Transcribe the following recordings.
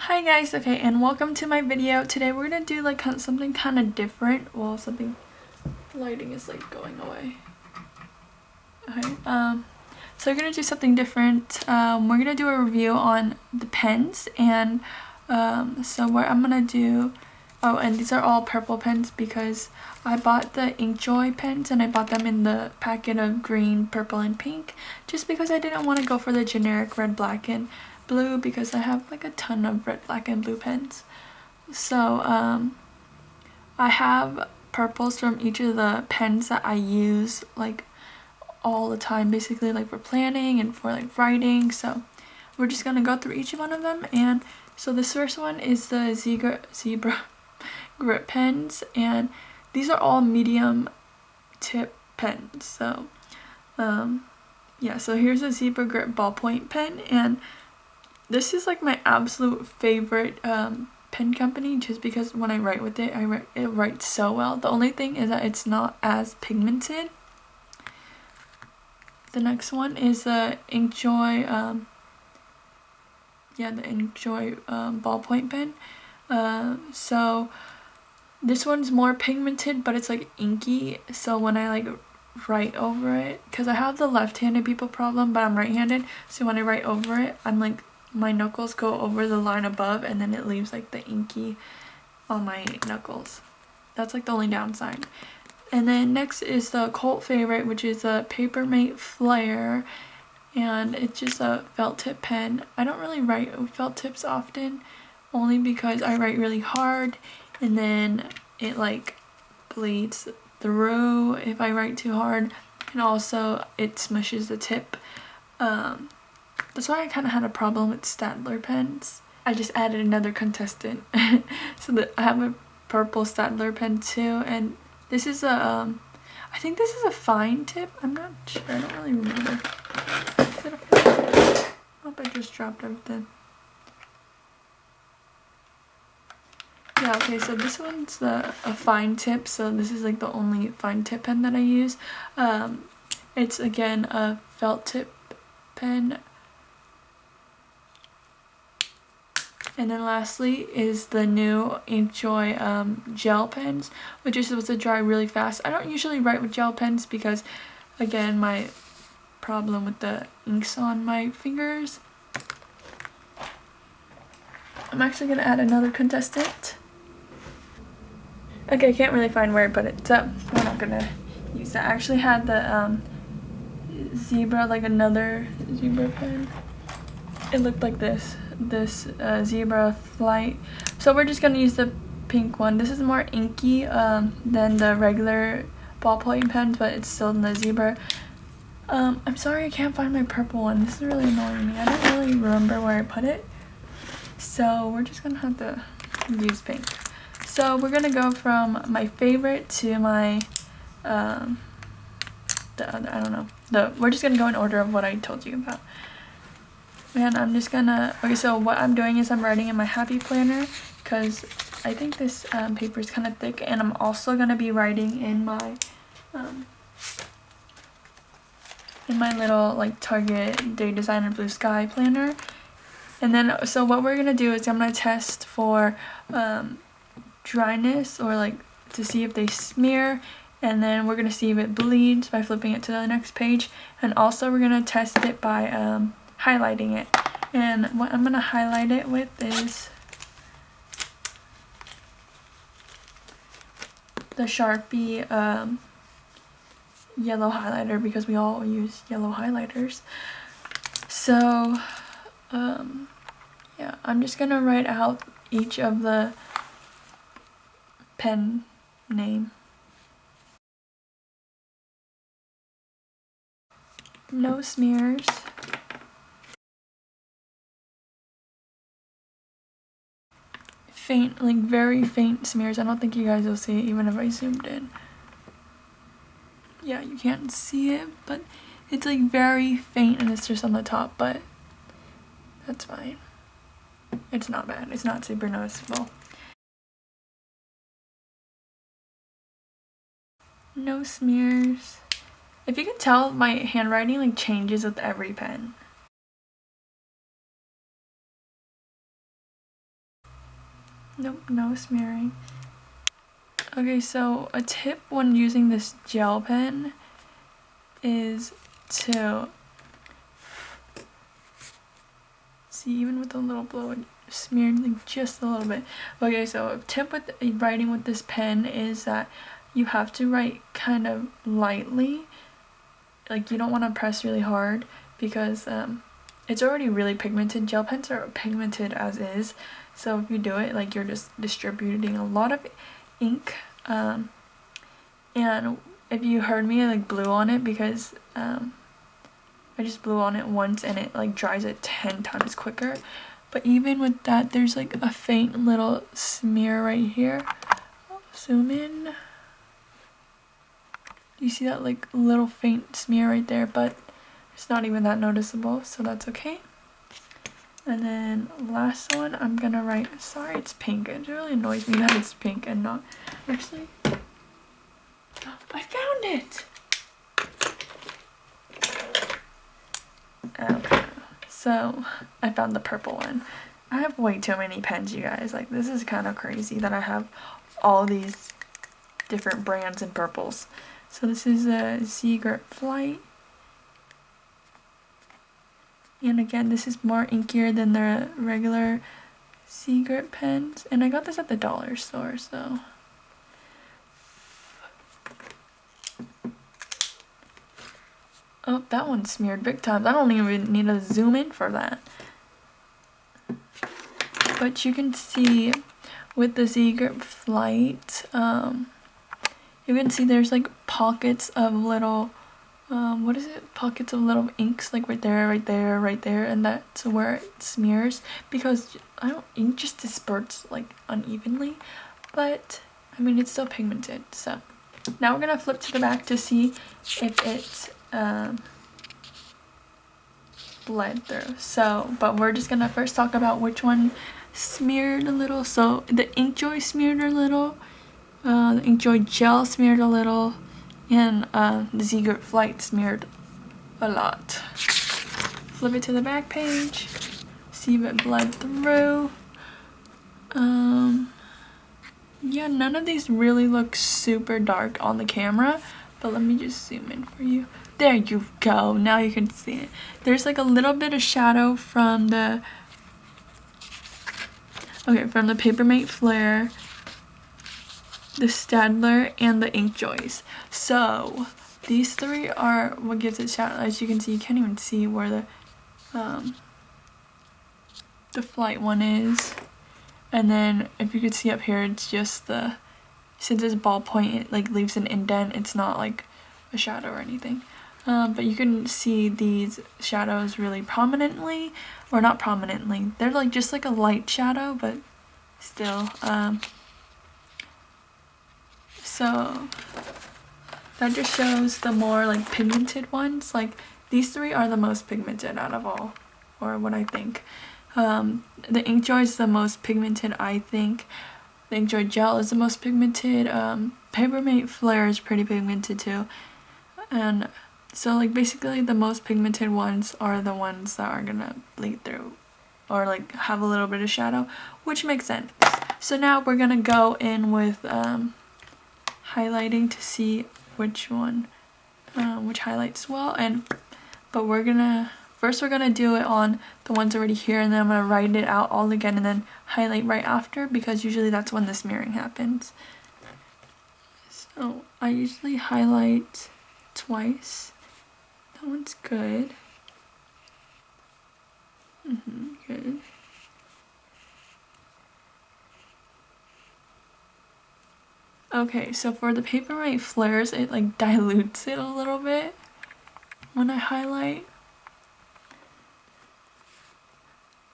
Hi guys, okay, and welcome to my video. Today we're gonna do like something kind of different. Well, lighting is like going away. Okay, so we're gonna do something different. We're gonna do a review on the pens, and so what I'm gonna do, oh, and these are all purple pens because I bought the Inkjoy pens and I bought them in the packet of green, purple, and pink just because I didn't want to go for the generic red, black, and blue because I have like a ton of red, black, and blue pens. So I have purples from each of the pens that I use like all the time, basically, like for planning and for like writing. So we're just gonna go through each one of them. And so this first one is the zebra grip pens, and these are all medium tip pens. So yeah, so here's a zebra grip ballpoint pen, and this is like my absolute favorite pen company just because when I write with it, it writes so well. The only thing is that it's not as pigmented. The next one is the Inkjoy, the Inkjoy ballpoint pen. So this one's more pigmented, but it's like inky. So when I like write over it, because I have the left-handed people problem, but I'm right-handed. So when I write over it, I'm like, my knuckles go over the line above, and then it leaves like the inky on my knuckles. That's like the only downside. And then next is the cult favorite, which is a Papermate Flair, and it's just a felt tip pen. I don't really write with felt tips often, only because I write really hard, and then it like bleeds through if I write too hard, and also it smushes the tip. That's why I kind of had a problem with Staedler pens. I just added another contestant. So I have a purple Staedler pen too, and this is a, I think this is a fine tip. I'm not sure, I don't really remember. I hope I just dropped everything. Yeah, okay, so this one's a fine tip, so this is like the only fine tip pen that I use. It's again a felt tip pen. And then lastly is the new Inkjoy gel pens, which is supposed to dry really fast. I don't usually write with gel pens because, again, my problem with the inks on my fingers. I'm actually going to add another contestant. Okay, I can't really find where I put it, so we're not going to use that. I actually had the zebra, like another zebra pen. It looked like this zebra flight. So we're just gonna use the pink one. This is more inky than the regular ballpoint pens, but it's still in the zebra. I'm sorry I can't find my purple one. This is really annoying me. I don't really remember where I put it. So we're just gonna have to use pink. So we're gonna go from my favorite to my the other, I don't know. We're just gonna go in order of what I told you about. And I'm just gonna, okay, so what I'm doing is I'm writing in my happy planner because I think this paper is kind of thick, and I'm also gonna be writing in my little like Target Day Designer Blue Sky planner. And then, so what we're gonna do is I'm gonna test for dryness, or like to see if they smear, and then we're gonna see if it bleeds by flipping it to the next page, and also we're gonna test it by highlighting it. And what I'm gonna highlight it with is the Sharpie yellow highlighter, because we all use yellow highlighters. So yeah, I'm just gonna write out each of the pen name. No smears. Faint, like very faint smears. I don't think you guys will see it even if I zoomed in. Yeah, you can't see it, but it's like very faint, and it's just on the top, but that's fine. It's not bad. It's not super noticeable. No smears. If you can tell, my handwriting like changes with every pen. Nope, no smearing. Okay, so a tip when using this gel pen is to see, even with a little blow, it smeared like just a little bit. Okay, so a tip with writing with this pen is that you have to write kind of lightly. Like, you don't want to press really hard because it's already really pigmented. Gel pens are pigmented as is, so if you do it, like, you're just distributing a lot of ink. And if you heard me, I like blew on it because I just blew on it once and it like dries it 10 times quicker. But even with that, there's like a faint little smear right here. I'll zoom in. You see that like little faint smear right there, but it's not even that noticeable, so that's okay. And then last one, I'm gonna write, sorry it's pink, it really annoys me that it's pink and not, actually, I found it! Okay, so I found the purple one. I have way too many pens, you guys. Like, this is kind of crazy that I have all these different brands and purples. So this is a Secret Flight. And again, this is more inkier than the regular Secret pens. And I got this at the dollar store, so. Oh, that one smeared big time. I don't even need to zoom in for that. But you can see with the Secret Flight, you can see there's like pockets of little, what is it? Pockets of little inks, like right there, right there, right there, and that's where it smears, because ink just disperses like unevenly, but I mean it's still pigmented. So now we're gonna flip to the back to see if it's bled through. So, but we're just gonna first talk about which one smeared a little. So the Inkjoy smeared a little, the Inkjoy Gel smeared a little, and the Secret Flight smeared a lot. Flip it to the back page, see if it bled through. Yeah, none of these really look super dark on the camera, but let me just zoom in for you. There you go, now you can see it. There's like a little bit of shadow from the Papermate Flair, the Staedler, and the Inkjoys. So these three are what gives it shadow. As you can see, you can't even see where the Flight one is. And then if you could see up here, it's just since it's ballpoint, it like leaves an indent. It's not like a shadow or anything. But you can see these shadows really prominently, or not prominently. They're like just like a light shadow, but still. So that just shows the more like pigmented ones. Like these three are the most pigmented out of all, or what I think. The Inkjoy is the most pigmented, I think. The Inkjoy Gel is the most pigmented. Papermate Flair is pretty pigmented too. And so like basically the most pigmented ones are the ones that are gonna bleed through or like have a little bit of shadow, which makes sense. So now we're gonna go in with highlighting to see which one, which highlights well. But we're gonna do it on the ones already here, and then I'm gonna write it out all again and then highlight right after, because usually that's when the smearing happens. So I usually highlight twice. That one's good. Good. Okay, so for the Papermate Flares, it like dilutes it a little bit when I highlight.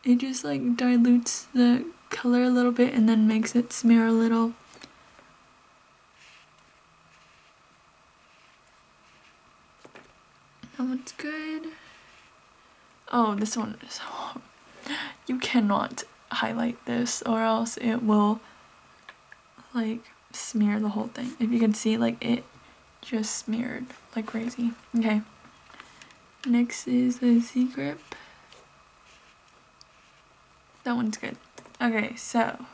It just like dilutes the color a little bit and then makes it smear a little. That one's good. Oh, this one is, you cannot highlight this or else it will like smear the whole thing. If you can see, like it just smeared like crazy. Okay, next is the Secret. That one's good. Okay, so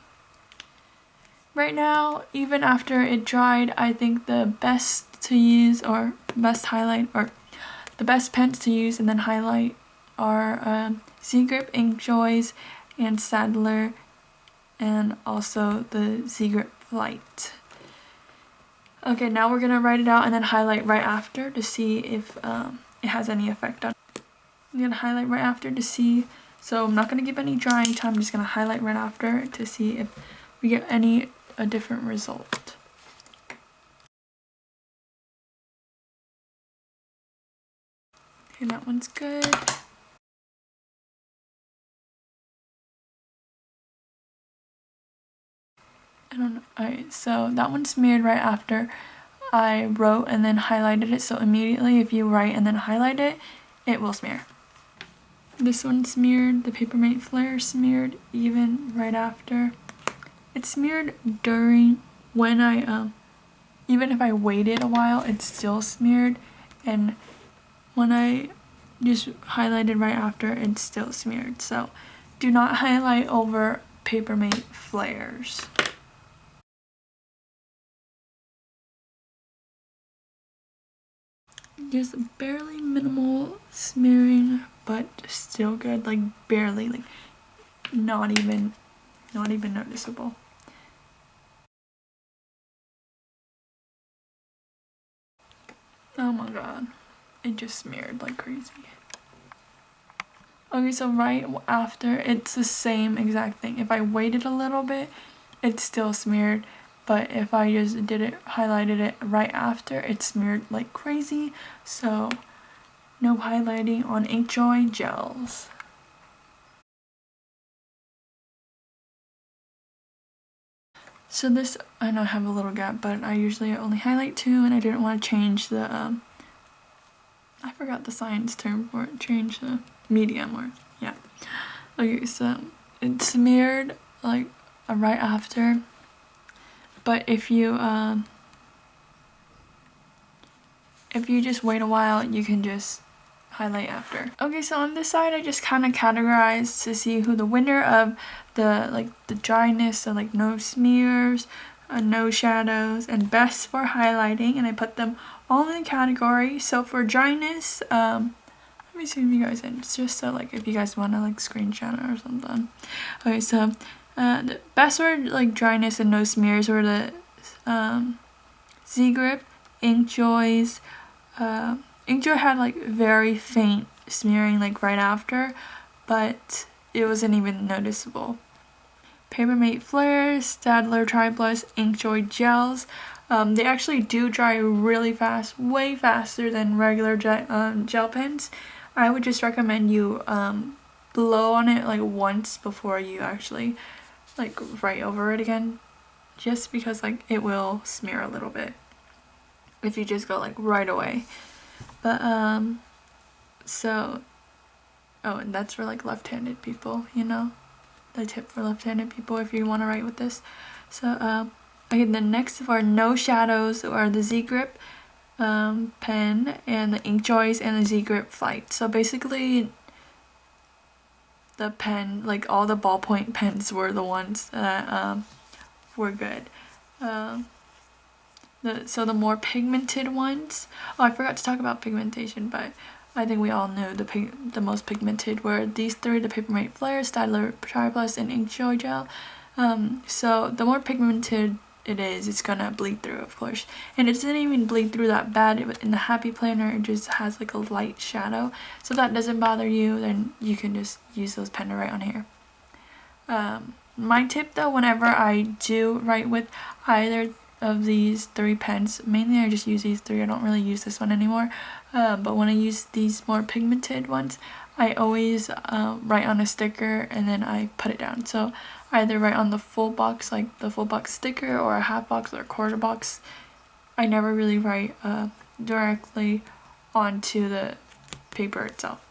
Right now, even after it dried, I think the best to use or best highlight or the best pens to use and then highlight are Z-Grip Inkjoys and Staedler, and also the Z-Grip Light. Okay, now we're gonna write it out and then highlight right after to see if it has any effect on it. I'm gonna highlight right after to see, so I'm not gonna give any drying time, I'm just gonna highlight right after to see if we get a different result. Okay, that one's good. I don't know. Alright, so that one smeared right after I wrote and then highlighted it, so immediately if you write and then highlight it, it will smear. This one smeared, the Papermate Flair smeared even right after. It smeared during when I, even if I waited a while, it still smeared, and when I just highlighted right after, it still smeared. So do not highlight over Papermate Flairs. Just barely minimal smearing, but still good, like barely, like not even noticeable. Oh my god, it just smeared like crazy. Okay, so right after, it's the same exact thing. If I waited a little bit, it still smeared, but if I just highlighted it right after, it smeared like crazy. So no highlighting on Inkjoy gels. So this, I know I have a little gap, but I usually only highlight 2, and I didn't want to change the, I forgot the science term for it, change the medium, or, yeah. Okay, so it smeared, like, right after, but if you just wait a while, you can just highlight after. Okay, so on this side, I just kind of categorized to see who the winner of the dryness, so like no smears, no shadows, and best for highlighting, and I put them all in the category. So for dryness, let me zoom you guys in, just so like if you guys want to like screenshot it or something. Okay, so the best for like dryness and no smears were the Z-Grip Inkjoys. Inkjoy had like very faint smearing like right after, but it wasn't even noticeable. Papermate Flair, Staedler Triplus, Inkjoy Gels. They actually do dry really fast, way faster than regular gel pens. I would just recommend you blow on it like once before you actually like write over it again, just because like it will smear a little bit if you just go like right away. But so, oh, and that's for like left-handed people, you know, the tip for left-handed people if you want to write with this. So okay, the next for no shadows are the Z-Grip pen and the Inkjoys and the Z-Grip Flight. So basically the pen, like all the ballpoint pens were the ones that were good. So the more pigmented ones, oh, I forgot to talk about pigmentation, but I think we all know the most pigmented were these 3, the Papermate Flair, Staedler Triplus, and Inkjoy Gel. So the more pigmented it is, it's gonna bleed through, of course. And it doesn't even bleed through that bad. In the Happy Planner, it just has like a light shadow. So if that doesn't bother you, then you can just use those pen to write on here. My tip though, whenever I do write with either of these 3 pens, mainly I just use these 3, I don't really use this one anymore, but when I use these more pigmented ones, I always write on a sticker and then I put it down. So either write on the full box, like the full box sticker, or a half box or a quarter box. I never really write directly onto the paper itself.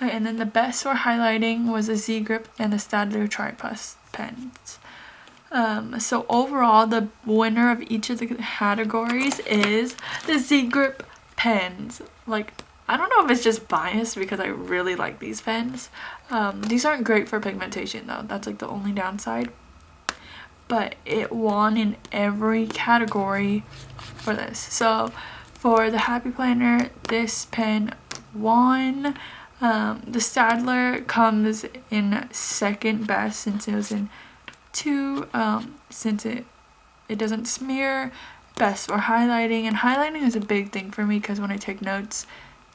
Okay, and then the best for highlighting was the Z-Grip and the Staedler Triplus pens. So overall, the winner of each of the categories is the Z-Grip pens. Like, I don't know if it's just biased because I really like these pens. These aren't great for pigmentation though. That's like the only downside. but it won in every category for this. So for the Happy Planner, this pen won. The Staedler comes in second best since it was in 2, since it doesn't smear. Best for highlighting, and highlighting is a big thing for me because when I take notes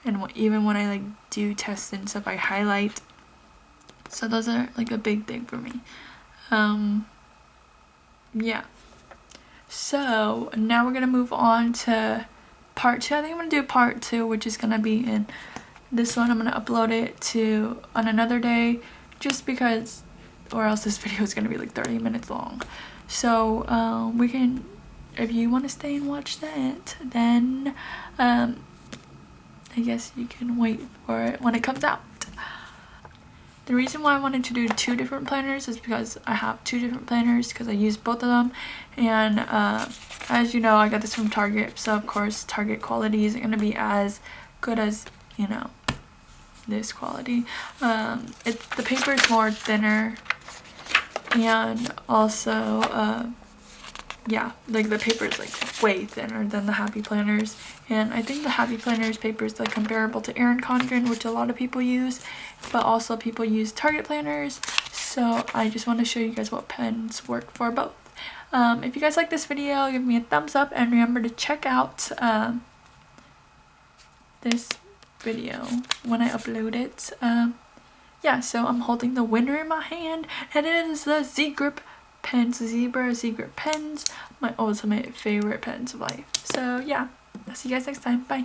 and even when I like do tests and stuff, I highlight. So those are like a big thing for me. Yeah. So now we're gonna move on to part 2. I think I'm gonna do part 2, which is gonna be in this one. I'm gonna upload it on another day, just because, or else this video is gonna be like 30 minutes long. So we can, if you want to stay and watch that, then I guess you can wait for it when it comes out. The reason why I wanted to do 2 different planners is because I have 2 different planners because I use both of them, and as you know, I got this from Target, so of course Target quality isn't going to be as good as, you know, this quality. The paper is more thinner, and also yeah, like the paper is like way thinner than the Happy Planners, and I think the Happy Planners paper is like comparable to Erin Condren, which a lot of people use, but also people use Target planners. So I just want to show you guys what pens work for both. If you guys like this video, give me a thumbs up, and remember to check out this video when I upload it. Yeah, so I'm holding the winner in my hand, and it is the Z-Grip pens, Z-Grip pens, my ultimate favorite pens of life. So yeah, I'll see you guys next time. Bye.